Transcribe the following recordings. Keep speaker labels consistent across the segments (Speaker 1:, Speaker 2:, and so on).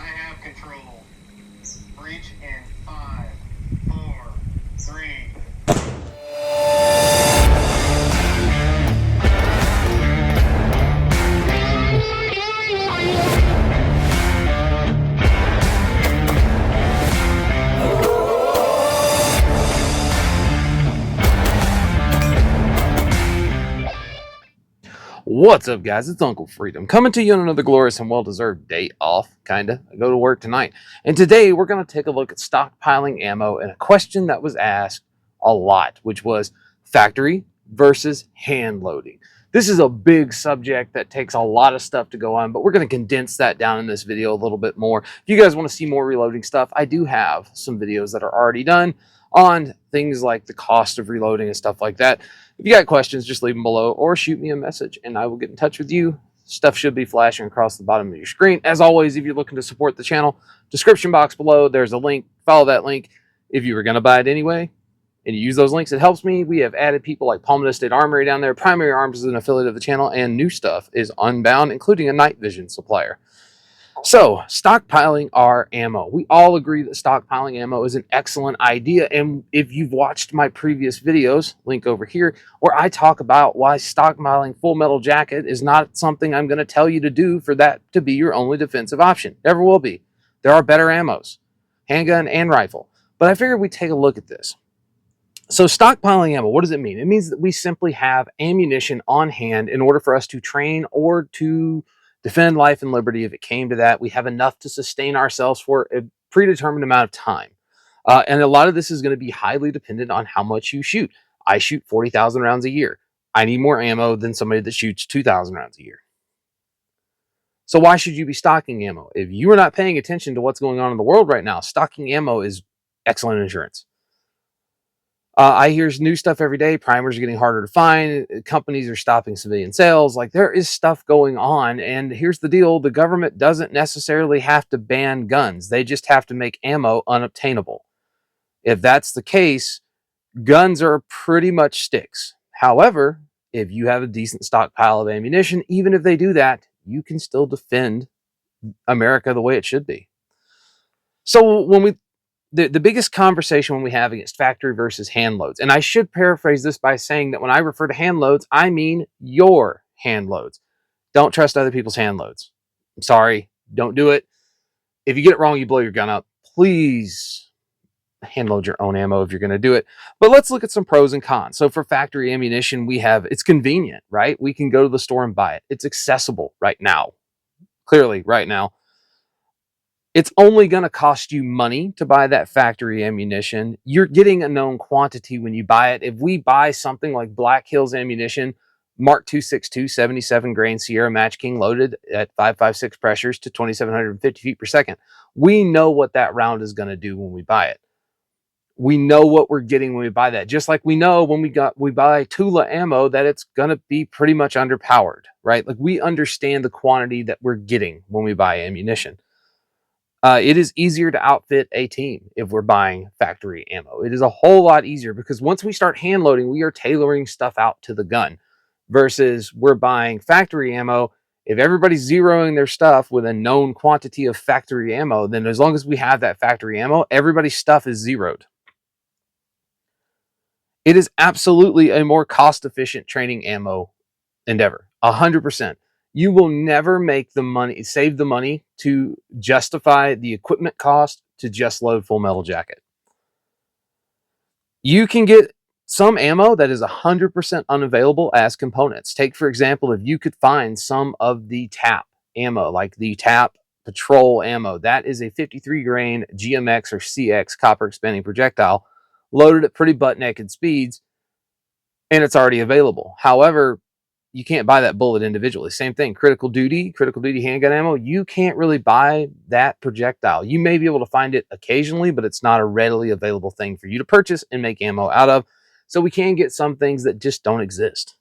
Speaker 1: have control. Breach in 5, 4, 3.
Speaker 2: What's up, guys? It's Uncle Freedom coming to you on another glorious and well-deserved day off, kinda. I go to work tonight. And today we're going to take a look at stockpiling ammo and a question that was asked a lot, which was factory versus hand loading. This is a big subject that takes a lot of stuff to go on, but we're going to condense that down in this video a little bit more. If you guys want to see more reloading stuff, I do have some videos that are already done on things like the cost of reloading and stuff like that. If you got questions, just leave them below or shoot me a message and I will get in touch with you. Stuff should be flashing across the bottom of your screen. As always, if you're looking to support the channel, description box below, there's a link. Follow that link. If you were going to buy it anyway and you use those links, it helps me. We have added people like Palmetto State Armory down there. Primary Arms is an affiliate of the channel, and new stuff is Unbound, including a night vision supplier. So, stockpiling our ammo. We all agree that stockpiling ammo is an excellent idea. And if you've watched my previous videos, link over here, where I talk about why stockpiling Full Metal Jacket is not something I'm going to tell you to do for that to be your only defensive option. Never will be. There are better ammos, handgun and rifle. But I figured we'd take a look at this. So stockpiling ammo, what does it mean? It means that we simply have ammunition on hand in order for us to train or to defend life and liberty. If it came to that, we have enough to sustain ourselves for a predetermined amount of time. And a lot of this is going to be highly dependent on how much you shoot. I shoot 40,000 rounds a year. I need more ammo than somebody that shoots 2,000 rounds a year. So why should you be stocking ammo? If you are not paying attention to what's going on in the world right now, stocking ammo is excellent insurance. I hear new stuff every day. Primers are getting harder to find. Companies are stopping civilian sales. Like, there is stuff going on. And here's the deal. The government doesn't necessarily have to ban guns. They just have to make ammo unobtainable. If that's the case, guns are pretty much sticks. However, if you have a decent stockpile of ammunition, even if they do that, you can still defend America the way it should be. So when the biggest conversation when we have against factory versus hand loads, and I should paraphrase this by saying that when I refer to hand loads, I mean your hand loads. Don't trust other people's hand loads. I'm sorry, don't do it. If you get it wrong, you blow your gun up. Please hand load your own ammo if you're going to do it. But let's look at some pros and cons. So for factory ammunition, it's convenient, right? We can go to the store and buy it. It's accessible right now. Clearly, right now. It's only going to cost you money to buy that factory ammunition. You're getting a known quantity when you buy it. If we buy something like Black Hills ammunition, Mark 262 77 grain Sierra Match King loaded at 5.56 pressures to 2,750 feet per second, we know what that round is going to do when we buy it. We know what we're getting when we buy that. Just like we know when we buy Tula ammo that it's going to be pretty much underpowered, right? Like, we understand the quantity that we're getting when we buy ammunition. It is easier to outfit a team if we're buying factory ammo. It is a whole lot easier because once we start hand loading, we are tailoring stuff out to the gun versus we're buying factory ammo. If everybody's zeroing their stuff with a known quantity of factory ammo, then as long as we have that factory ammo, everybody's stuff is zeroed. It is absolutely a more cost-efficient training ammo endeavor, 100%. You will never save the money to justify the equipment cost to just load Full Metal Jacket. You can get some ammo that is 100% unavailable as components. Take, for example, if you could find some of the TAP ammo, like the TAP Patrol ammo, that is a 53 grain GMX or CX copper expanding projectile loaded at pretty butt-naked speeds, and it's already available. However, you can't buy that bullet individually. Same thing, critical duty handgun ammo. You can't really buy that projectile. You may be able to find it occasionally, but it's not a readily available thing for you to purchase and make ammo out of. So we can get some things that just don't exist.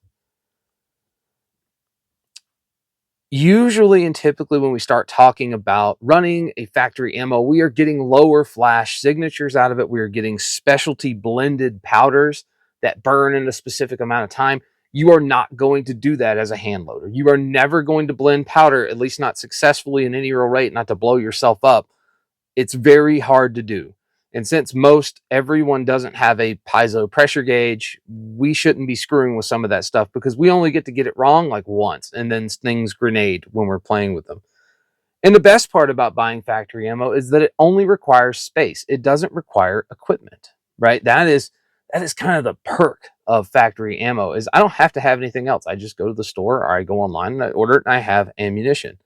Speaker 2: Usually and typically when we start talking about running a factory ammo, we are getting lower flash signatures out of it. We are getting specialty blended powders that burn in a specific amount of time. You are not going to do that as a hand loader. You are never going to blend powder, at least not successfully in any real rate, not to blow yourself up. It's very hard to do. And since everyone doesn't have a piezo pressure gauge, we shouldn't be screwing with some of that stuff because we only get to get it wrong like once, and then things grenade when we're playing with them. And the best part about buying factory ammo is that it only requires space. It doesn't require equipment, right? That is kind of the perk of factory ammo is I don't have to have anything else. I just go to the store or I go online and I order it and I have ammunition.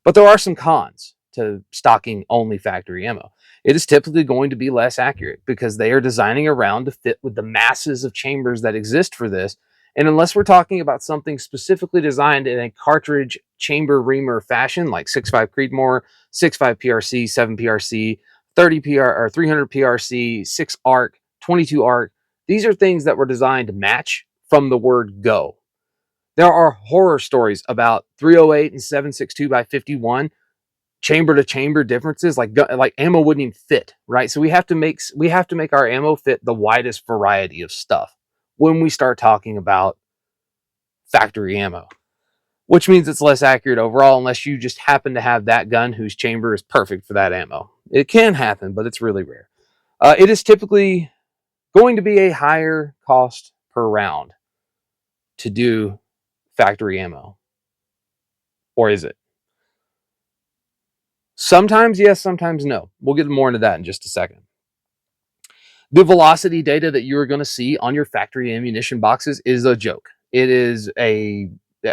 Speaker 2: But there are some cons to stocking only factory ammo. It is typically going to be less accurate because they are designing a round to fit with the masses of chambers that exist for this. And unless we're talking about something specifically designed in a cartridge chamber reamer fashion, like 6.5 Creedmoor, 6.5 PRC, 7 PRC, 30 PR or 300 PRC, 6 ARC, 22 ARC, these are things that were designed to match from the word go. There are horror stories about 308 and 7.62 by 51 chamber to chamber differences, like ammo wouldn't even fit, right? So we have to make our ammo fit the widest variety of stuff when we start talking about factory ammo, which means it's less accurate overall unless you just happen to have that gun whose chamber is perfect for that ammo. It can happen, but it's really rare. It is typically going to be a higher cost per round to do factory ammo. Or is it? Sometimes yes, sometimes no. We'll get more into that in just a second. The velocity data that you're going to see on your factory ammunition boxes is a joke. It is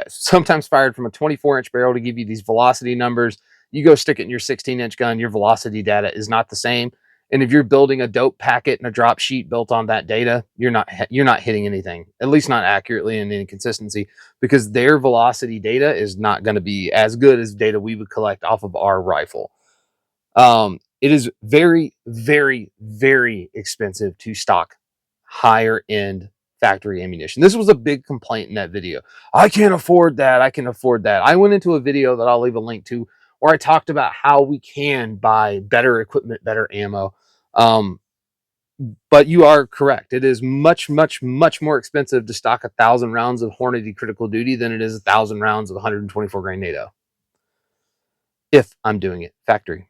Speaker 2: sometimes fired from a 24-inch barrel to give you these velocity numbers. You go stick it in your 16-inch gun, your velocity data is not the same. And if you're building a dope packet and a drop sheet built on that data, you're not hitting anything, at least not accurately and in consistency, because their velocity data is not going to be as good as data we would collect off of our rifle. It is very, very, very expensive to stock higher end factory ammunition. This was a big complaint in that video. I can't afford that. I can afford that. I went into a video that I'll leave a link to where I talked about how we can buy better equipment, better ammo. But you are correct. It is much, much, much more expensive to stock 1,000 rounds of Hornady Critical Duty than it is 1,000 rounds of 124 grain NATO. If I'm doing it factory.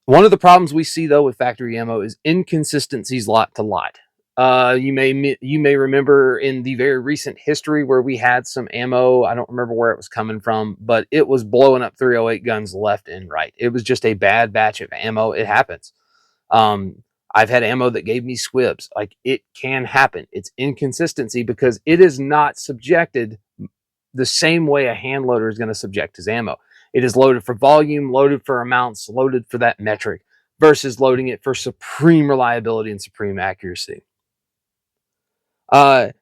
Speaker 2: One of the problems we see though with factory ammo is inconsistencies lot to lot. You may remember in the very recent history where we had some ammo. I don't remember where it was coming from, but it was blowing up 308 guns left and right. It was just a bad batch of ammo. It happens. I've had ammo that gave me squibs. Like, it can happen. It's inconsistency because it is not subjected the same way a hand loader is going to subject his ammo. It is loaded for volume, loaded for amounts, loaded for that metric, versus loading it for supreme reliability and supreme accuracy.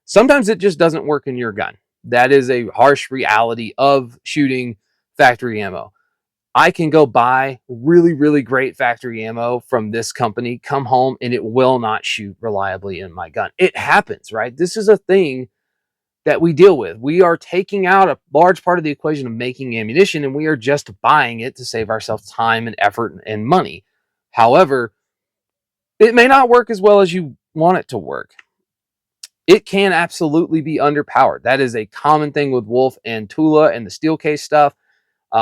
Speaker 2: Sometimes it just doesn't work in your gun. That is a harsh reality of shooting factory ammo. I can go buy really, really great factory ammo from this company, come home, and it will not shoot reliably in my gun. It happens, right? This is a thing that we deal with. We are taking out a large part of the equation of making ammunition, and we are just buying it to save ourselves time and effort and money. However, it may not work as well as you want it to work. It can absolutely be underpowered. That is a common thing with Wolf and Tula and the steel case stuff.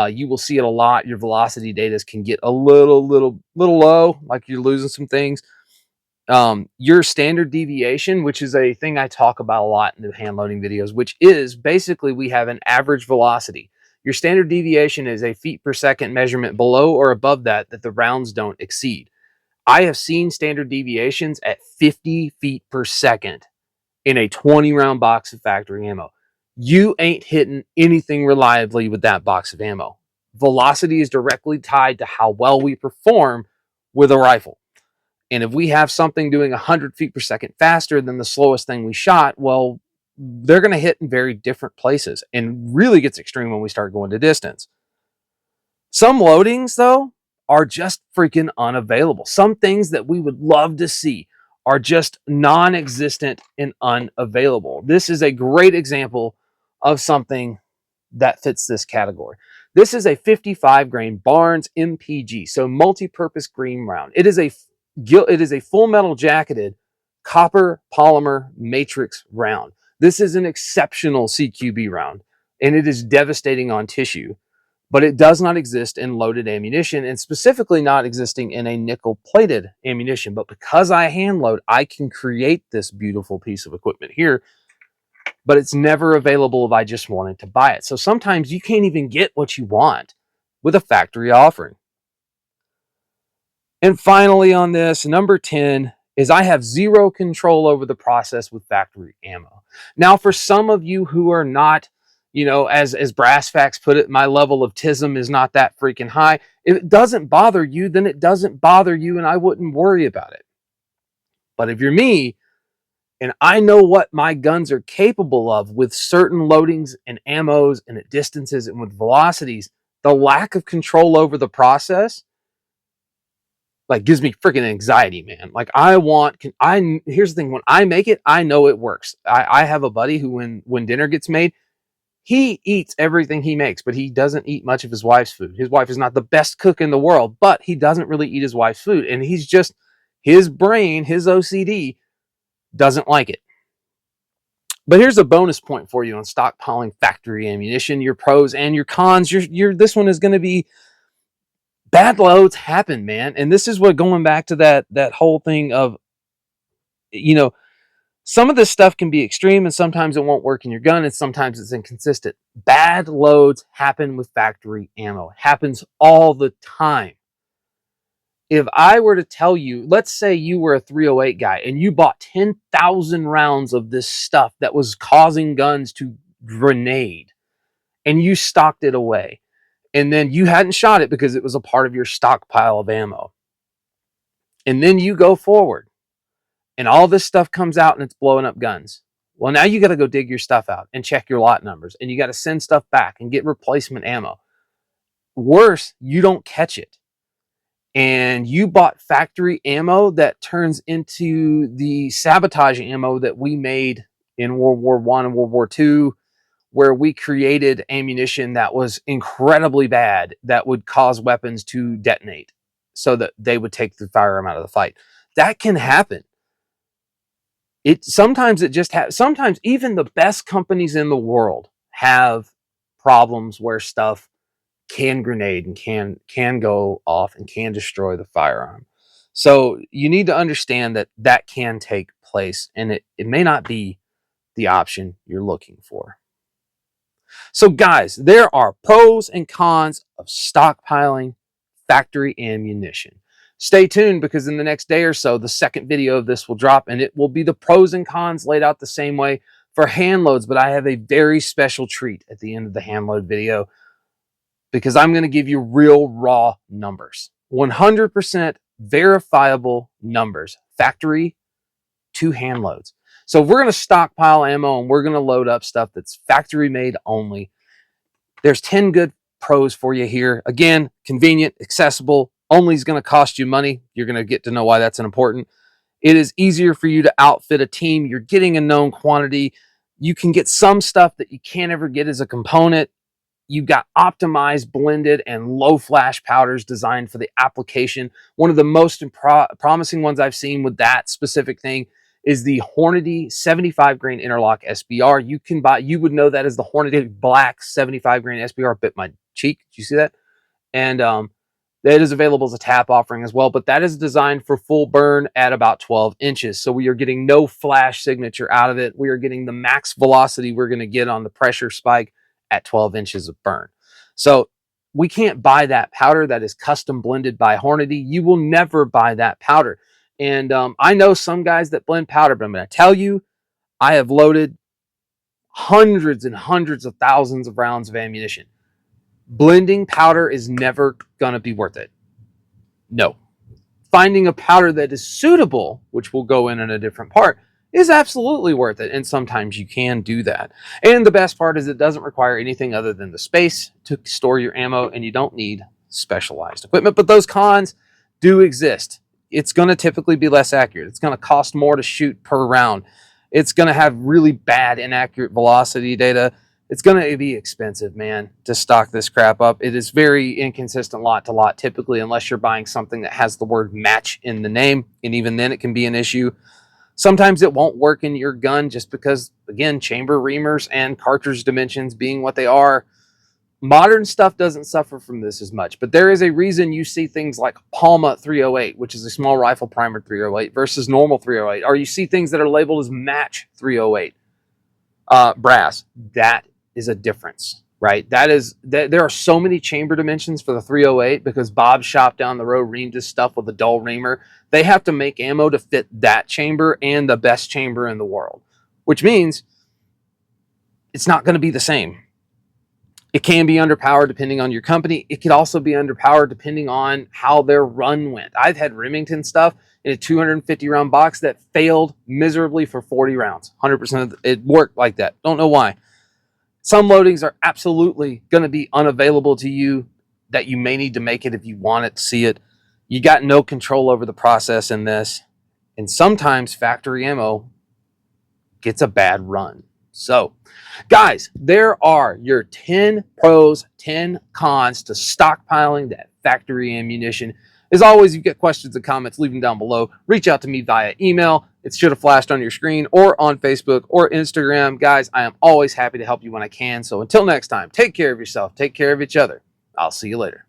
Speaker 2: You will see it a lot. Your velocity data can get a little low, like you're losing some things. Your standard deviation, which is a thing I talk about a lot in the hand loading videos, which is basically we have an average velocity. Your standard deviation is a feet per second measurement below or above that the rounds don't exceed. I have seen standard deviations at 50 feet per second in a 20 round box of factory ammo. You ain't hitting anything reliably with that box of ammo. Velocity is directly tied to how well we perform with a rifle. And if we have something doing 100 feet per second faster than the slowest thing we shot, well, they're going to hit in very different places, and really gets extreme when we start going to distance. Some loadings, though, are just freaking unavailable. Some things that we would love to see are just non-existent and unavailable. This is a great example of something that fits this category. This is a 55 grain Barnes MPG, so multi-purpose green round. It is a full metal jacketed copper polymer matrix round. This is an exceptional CQB round, and it is devastating on tissue, but it does not exist in loaded ammunition, and specifically not existing in a nickel-plated ammunition. But because I hand load, I can create this beautiful piece of equipment here, but it's never available if I just wanted to buy it. So sometimes you can't even get what you want with a factory offering. And finally on this, number 10 is I have zero control over the process with factory ammo. Now, for some of you who are not, as Brass Facts put it, my level of TISM is not that freaking high. If it doesn't bother you, then it doesn't bother you, and I wouldn't worry about it. But if you're me, and I know what my guns are capable of with certain loadings and ammos and at distances and with velocities, the lack of control over the process gives me freaking anxiety, man. Here's the thing, when I make it, I know it works. I have a buddy who when dinner gets made, he eats everything he makes, but he doesn't eat much of his wife's food. His wife is not the best cook in the world, but he doesn't really eat his wife's food. And his brain, his OCD doesn't like it. But here's a bonus point for you on stockpiling factory ammunition, your pros and your cons. This one is going to be bad loads happen, man. And this is what, going back to that whole thing of, some of this stuff can be extreme and sometimes it won't work in your gun and sometimes it's inconsistent. Bad loads happen with factory ammo. It happens all the time. If I were to tell you, let's say you were a 308 guy and you bought 10,000 rounds of this stuff that was causing guns to grenade and you stocked it away, and then you hadn't shot it because it was a part of your stockpile of ammo. And then you go forward and all this stuff comes out and it's blowing up guns. Well, now you got to go dig your stuff out and check your lot numbers, and you got to send stuff back and get replacement ammo. Worse, you don't catch it. And you bought factory ammo that turns into the sabotage ammo that we made in World War I and World War II, where we created ammunition that was incredibly bad that would cause weapons to detonate so that they would take the firearm out of the fight. That can happen. Sometimes even the best companies in the world have problems where stuff can grenade and can go off and can destroy the firearm. So you need to understand that can take place, and it may not be the option you're looking for. So guys, there are pros and cons of stockpiling factory ammunition. Stay tuned, because in the next day or so, the second video of this will drop, and it will be the pros and cons laid out the same way for Handloads. But I have a very special treat at the end of the Handload video, because I'm going to give you real raw numbers, 100% verifiable numbers, factory to Handloads. So if we're going to stockpile ammo and we're going to load up stuff that's factory made only, there's 10 good pros for you here. Again, convenient, accessible, only is going to cost you money. You're going to get to know why that's important. It is easier for you to outfit a team. You're getting a known quantity. You can get some stuff that you can't ever get as a component. You've got optimized, blended, and low flash powders designed for the application. One of the most promising ones I've seen with that specific thing is the Hornady 75 grain interlock SBR. You would know that as the Hornady Black 75 grain SBR. Bit my cheek. Did you see that? And that is available as a tap offering as well, but that is designed for full burn at about 12 inches. So we are getting no flash signature out of it. We are getting the max velocity we're going to get on the pressure spike at 12 inches of burn. So we can't buy that powder that is custom blended by Hornady. You will never buy that powder. And I know some guys that blend powder, but I'm going to tell you, I have loaded hundreds and hundreds of thousands of rounds of ammunition. Blending powder is never going to be worth it. No. Finding a powder that is suitable, which will go in a different part, is absolutely worth it. And sometimes you can do that. And the best part is it doesn't require anything other than the space to store your ammo, and you don't need specialized equipment. But those cons do exist. It's going to typically be less accurate. It's going to cost more to shoot per round. It's going to have really bad, inaccurate velocity data. It's going to be expensive, man, to stock this crap up. It is very inconsistent lot to lot, typically, unless you're buying something that has the word match in the name. And even then, it can be an issue. Sometimes it won't work in your gun just because, again, chamber reamers and cartridge dimensions being what they are. Modern stuff doesn't suffer from this as much, but there is a reason you see things like Palma 308, which is a small rifle primer 308 versus normal 308, or you see things that are labeled as match 308 brass. That is a difference, right? There are so many chamber dimensions for the 308 because Bob's shop down the road reamed his stuff with a dull reamer. They have to make ammo to fit that chamber and the best chamber in the world, which means it's not going to be the same. It can be underpowered depending on your company. It could also be underpowered depending on how their run went. I've had Remington stuff in a 250 round box that failed miserably for 40 rounds. 100% of it worked like that. Don't know why. Some loadings are absolutely going to be unavailable to you that you may need to make it if you want it, see it. You got no control over the process in this. And sometimes factory ammo gets a bad run. So, guys, there are your 10 pros, 10 cons to stockpiling that factory ammunition. As always, if you've got questions and comments, leave them down below. Reach out to me via email. It should have flashed on your screen or on Facebook or Instagram. Guys, I am always happy to help you when I can. So until next time, take care of yourself. Take care of each other. I'll see you later.